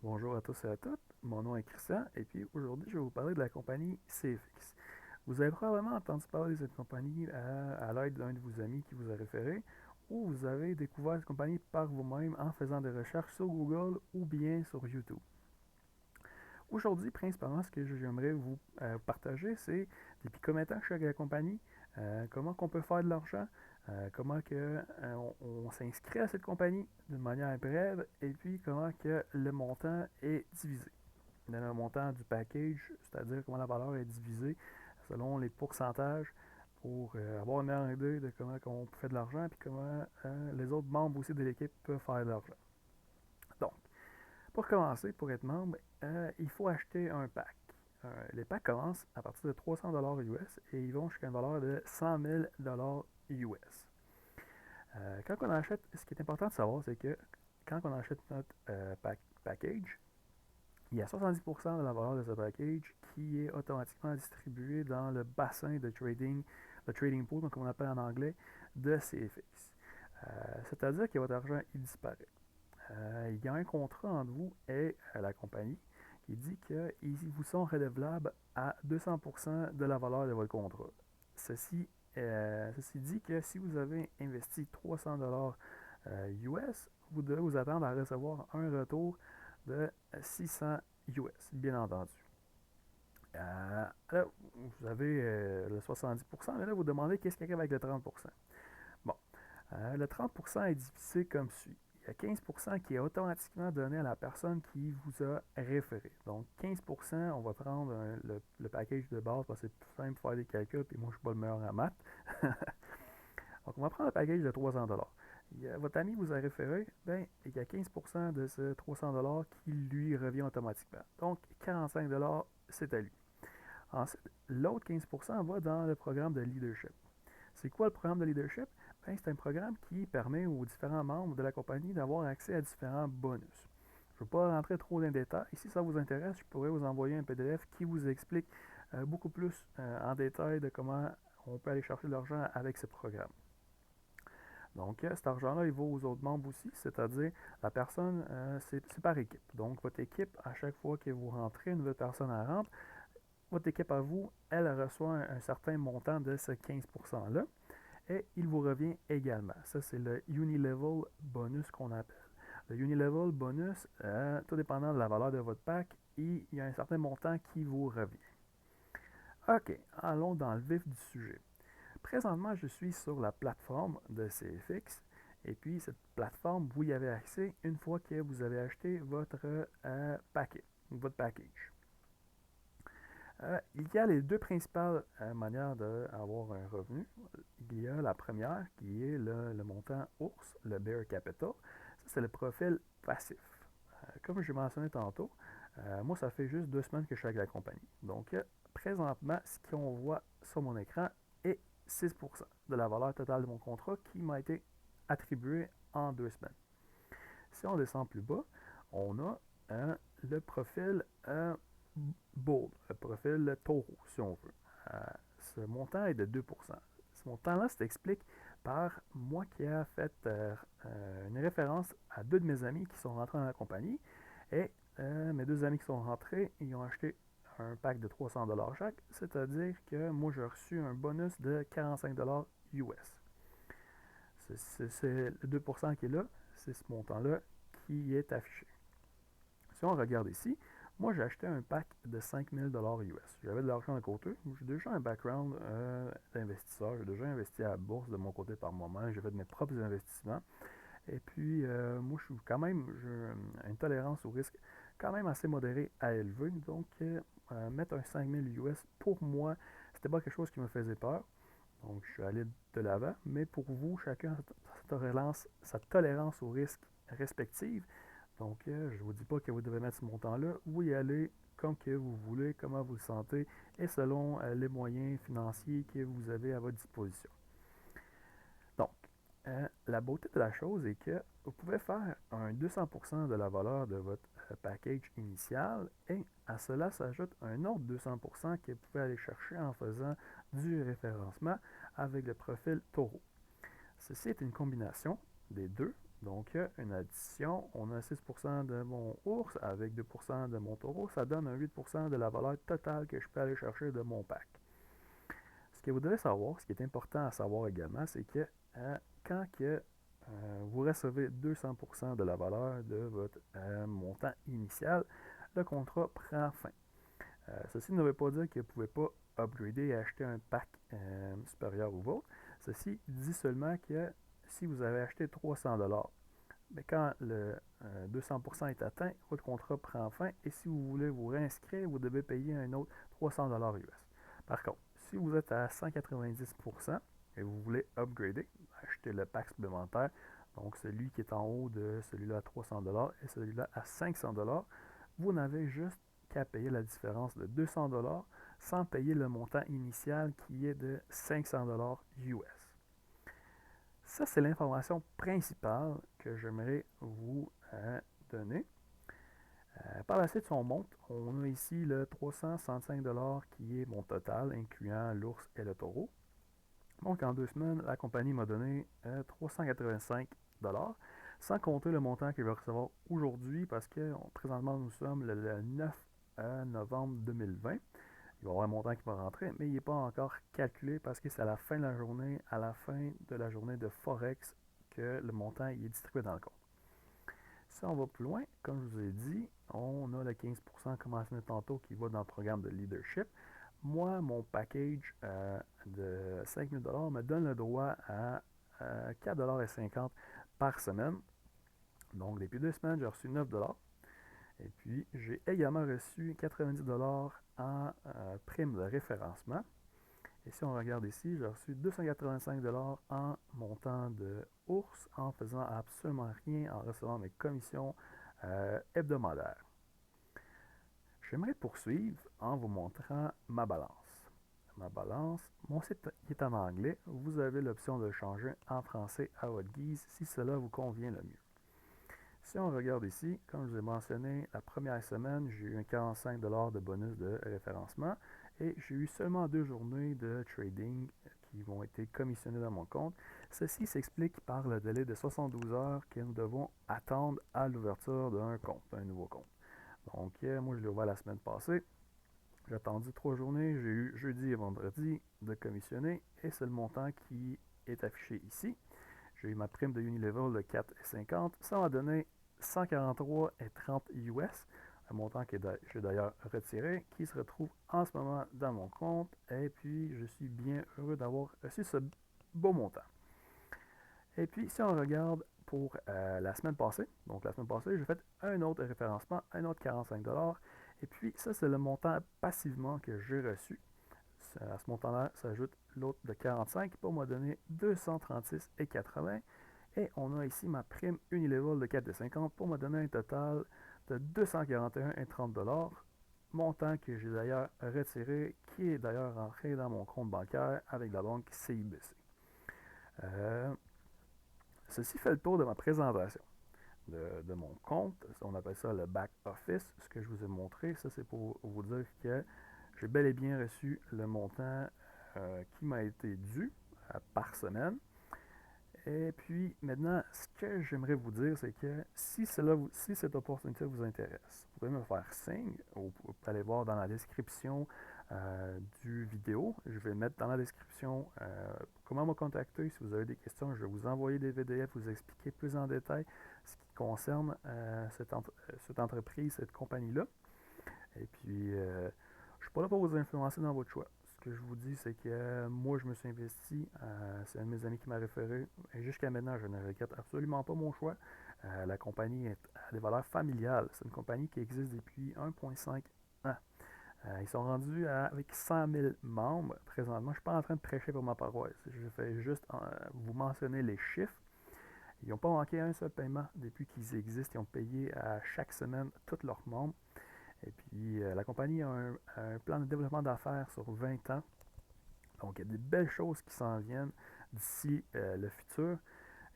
Bonjour à tous et à toutes, mon nom est Christian et puis aujourd'hui je vais vous parler de la compagnie CFX. Vous avez probablement entendu parler de cette compagnie à l'aide d'un de vos amis qui vous a référé ou vous avez découvert cette compagnie par vous-même en faisant des recherches sur Google ou bien sur YouTube. Aujourd'hui, principalement, ce que j'aimerais vous partager, c'est des picométrages avec la compagnie, comment qu'on peut faire de l'argent, comment que, on s'inscrit à cette compagnie d'une manière brève, et puis comment que le montant est divisé. Le montant du package, c'est-à-dire comment la valeur est divisée selon les pourcentages pour avoir une meilleure idée de comment on fait de l'argent, puis comment les autres membres aussi de l'équipe peuvent faire de l'argent. Donc, pour commencer, pour être membre, il faut acheter un pack. Les packs commencent à partir de 300$ US et ils vont jusqu'à une valeur de 100 000$ US. Quand on achète, ce qui est important de savoir, c'est que quand on achète notre package, il y a 70% de la valeur de ce package qui est automatiquement distribué dans le bassin de trading, le trading pool, comme on appelle en anglais, de CFX. C'est-à-dire que votre argent, il disparaît. Il y a un contrat entre vous et la compagnie qui dit qu'ils vous sont redevables à 200% de la valeur de votre contrat. Ceci dit que si vous avez investi 300$ US, vous devez vous attendre à recevoir un retour de 600 US, bien entendu. Là, vous avez le 70%, mais là, vous demandez qu'est-ce qui arrive avec le 30%. Bon, le 30% est divisé comme suit. Il y a 15% qui est automatiquement donné à la personne qui vous a référé. Donc, 15%, on va prendre le package de base parce que c'est plus simple pour faire des calculs, puis moi, je ne suis pas le meilleur en maths. Donc, on va prendre le package de 300$. Votre ami vous a référé, ben, il y a 15% de ce 300$ qui lui revient automatiquement. Donc, 45$, c'est à lui. Ensuite, l'autre 15% va dans le programme de leadership. C'est quoi le programme de leadership? Ben, c'est un programme qui permet aux différents membres de la compagnie d'avoir accès à différents bonus. Je ne vais pas rentrer trop dans les détails. Si ça vous intéresse, je pourrais vous envoyer un PDF qui vous explique beaucoup plus en détail de comment on peut aller chercher de l'argent avec ce programme. Donc, cet argent-là, il va aux autres membres aussi, c'est-à-dire la personne, c'est par équipe. Donc, votre équipe, à chaque fois que vous rentrez, une nouvelle personne rentre, votre équipe à vous, elle reçoit un certain montant de ce 15%-là et il vous revient également. Ça, c'est le Unilevel bonus qu'on appelle. Le Unilevel bonus, tout dépendant de la valeur de votre pack, il y a un certain montant qui vous revient. OK, allons dans le vif du sujet. Présentement, je suis sur la plateforme de CFX. Et puis, cette plateforme, vous y avez accès une fois que vous avez acheté votre paquet, votre package. Il y a les deux principales manières d'avoir un revenu. Il y a la première qui est le montant ours, le Bear Capital. Ça, c'est le profil passif. Comme je mentionné tantôt, moi, ça fait juste 2 semaines que je suis avec la compagnie. Donc, présentement, ce qu'on voit sur mon écran est 6% de la valeur totale de mon contrat qui m'a été attribué en 2 semaines. Si on descend plus bas, on a le profil Bull, le profil taureau, si on veut. Ce montant est de 2%. Ce montant-là s'explique par moi qui a fait une référence à deux de mes amis qui sont rentrés dans la compagnie. Et mes deux amis qui sont rentrés, ils ont acheté un pack de 300$ chaque, c'est-à-dire que moi j'ai reçu un bonus de 45$ US. C'est le 2% qui est là, c'est ce montant-là qui est affiché. Si on regarde ici, moi j'ai acheté un pack de 5000$ US. J'avais de l'argent de côté. J'ai déjà un background d'investisseur. J'ai déjà investi à la bourse de mon côté par moi-même. J'ai fait mes propres investissements. Et puis, moi, je suis quand même, j'ai une tolérance au risque quand même assez modérée à élever. Donc, mettre un 5000 US, pour moi, c'était pas quelque chose qui me faisait peur. Donc, je suis allé de l'avant. Mais pour vous, chacun a sa tolérance au risque respective. Donc, je ne vous dis pas que vous devez mettre ce montant-là. Vous y allez comme que vous voulez, comment vous le sentez, et selon les moyens financiers que vous avez à votre disposition. Donc, la beauté de la chose est que vous pouvez faire un 200% de la valeur de votre package initial et à cela s'ajoute un autre 200% que vous pouvez aller chercher en faisant du référencement avec le profil taureau. Ceci est une combinaison des deux Donc, une addition, on a 6% de mon ours avec 2% de mon taureau, ça donne un 8% de la valeur totale que je peux aller chercher de mon pack. Ce que vous devez savoir, ce qui est important à savoir également, c'est que quand que, vous recevez 200% de la valeur de votre montant initial, le contrat prend fin. Ceci ne veut pas dire que vous ne pouvez pas upgrader et acheter un pack supérieur au vôtre. Ceci dit seulement que si vous avez acheté 300$, mais quand le 200% est atteint, votre contrat prend fin et si vous voulez vous réinscrire, vous devez payer un autre 300$ US. Par contre, si vous êtes à 190% et vous voulez upgrader, acheter le pack supplémentaire, donc celui qui est en haut de celui-là à 300$ et celui-là à 500$, vous n'avez juste qu'à payer la différence de 200$ sans payer le montant initial qui est de 500$ US. Ça, c'est l'information principale que j'aimerais vous donner. Par la suite, si on monte, on a ici le 365$ qui est mon total, incluant l'ours et le taureau. Donc, en 2 semaines, la compagnie m'a donné 385$, sans compter le montant qu'il va recevoir aujourd'hui, parce que présentement, nous sommes le 9 novembre 2020. Il va y avoir un montant qui va rentrer, mais il n'est pas encore calculé parce que c'est à la fin de la journée, de Forex, que le montant est distribué dans le compte. Si on va plus loin, comme je vous ai dit, on a le 15% comme mentionné tantôt qui va dans le programme de leadership. Moi, mon package de 5000$ me donne le droit à 4,50$ par semaine. Donc, depuis 2 semaines, j'ai reçu 9$. Et puis, j'ai également reçu 90$ en prime de référencement. Et si on regarde ici, j'ai reçu 285$ en montant de ours en faisant absolument rien, en recevant mes commissions hebdomadaires. J'aimerais poursuivre en vous montrant ma balance. Ma balance, mon site est en anglais. Vous avez l'option de le changer en français à votre guise si cela vous convient le mieux. Si on regarde ici, comme je vous ai mentionné, la première semaine, j'ai eu un 45$ de bonus de référencement et j'ai eu seulement 2 journées de trading qui vont être commissionnées dans mon compte. Ceci s'explique par le délai de 72 heures que nous devons attendre à l'ouverture d'un compte, d'un nouveau compte. Donc, moi, je l'ai ouvert la semaine passée. J'ai attendu 3 journées. J'ai eu jeudi et vendredi de commissionner et c'est le montant qui est affiché ici. J'ai eu ma prime de Unilevel de 4,50. Ça m'a donné 143,30 US, un montant que j'ai d'ailleurs retiré, qui se retrouve en ce moment dans mon compte. Et puis, je suis bien heureux d'avoir reçu ce beau montant. Et puis, si on regarde pour la semaine passée, donc la semaine passée, j'ai fait un autre référencement, un autre 45$. Et puis, ça, c'est le montant passivement que j'ai reçu. À ce montant-là s'ajoute l'autre de 45 pour me donner 236,80. Et on a ici ma prime Unilevel de 4,50 pour me donner un total de 241,30$, montant que j'ai d'ailleurs retiré, qui est d'ailleurs rentré dans mon compte bancaire avec la banque CIBC. Ceci fait le tour de ma présentation de mon compte. On appelle ça le back office. Ce que je vous ai montré, ça c'est pour vous dire que j'ai bel et bien reçu le montant qui m'a été dû par semaine. Et puis maintenant, ce que j'aimerais vous dire, c'est que si cette opportunité vous intéresse, vous pouvez me faire signe, ou vous pouvez aller voir dans la description du vidéo. Je vais mettre dans la description comment me contacter. Si vous avez des questions, je vais vous envoyer des PDF, vous expliquer plus en détail ce qui concerne cette entreprise, cette compagnie-là. Et puis, je ne suis pas là pour vous influencer dans votre choix. Ce que je vous dis, c'est que moi, je me suis investi. C'est un de mes amis qui m'a référé. Et jusqu'à maintenant, je ne regrette absolument pas mon choix. La compagnie a des valeurs familiales. C'est une compagnie qui existe depuis 1,5 ans. Ils sont rendus avec 100 000 membres présentement. Je ne suis pas en train de prêcher pour ma paroisse. Je fais juste vous mentionner les chiffres. Ils n'ont pas manqué un seul paiement depuis qu'ils existent. Ils ont payé à chaque semaine tous leurs membres. Et puis, la compagnie a un plan de développement d'affaires sur 20 ans. Donc, il y a des belles choses qui s'en viennent d'ici le futur.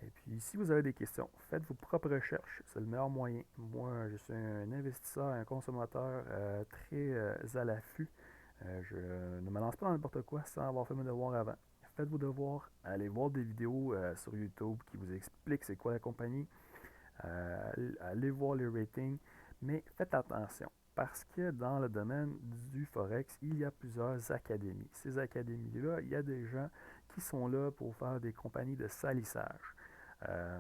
Et puis, si vous avez des questions, faites vos propres recherches. C'est le meilleur moyen. Moi, je suis un investisseur, un consommateur très à l'affût. Je ne me lance pas dans n'importe quoi sans avoir fait mes devoirs avant. Faites vos devoirs, allez voir des vidéos sur YouTube qui vous expliquent c'est quoi la compagnie. allez voir les ratings, mais faites attention. Parce que dans le domaine du Forex, il y a plusieurs académies. Ces académies-là, il y a des gens qui sont là pour faire des compagnies de salissage. Euh,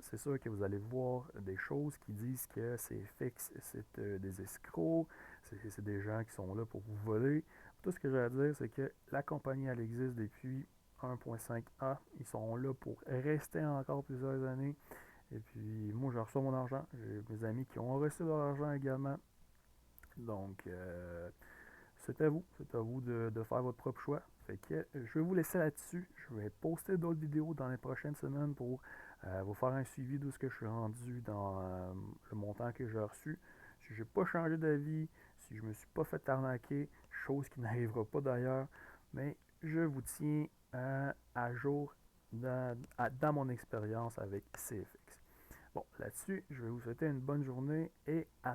c'est sûr que vous allez voir des choses qui disent que c'est fixe, c'est des escrocs, c'est des gens qui sont là pour vous voler. Tout ce que j'ai à dire, c'est que la compagnie, elle existe depuis 1.5A. Ils sont là pour rester encore plusieurs années. Et puis, moi, je reçois mon argent. J'ai mes amis qui ont reçu leur argent également. Donc, c'est à vous de faire votre propre choix. Fait que je vais vous laisser là-dessus. Je vais poster d'autres vidéos dans les prochaines semaines pour vous faire un suivi de ce que je suis rendu dans le montant que j'ai reçu. Si je n'ai pas changé d'avis, si je ne me suis pas fait arnaquer, chose qui n'arrivera pas d'ailleurs, mais je vous tiens à jour dans mon expérience avec CFX. Bon, là-dessus, je vais vous souhaiter une bonne journée et à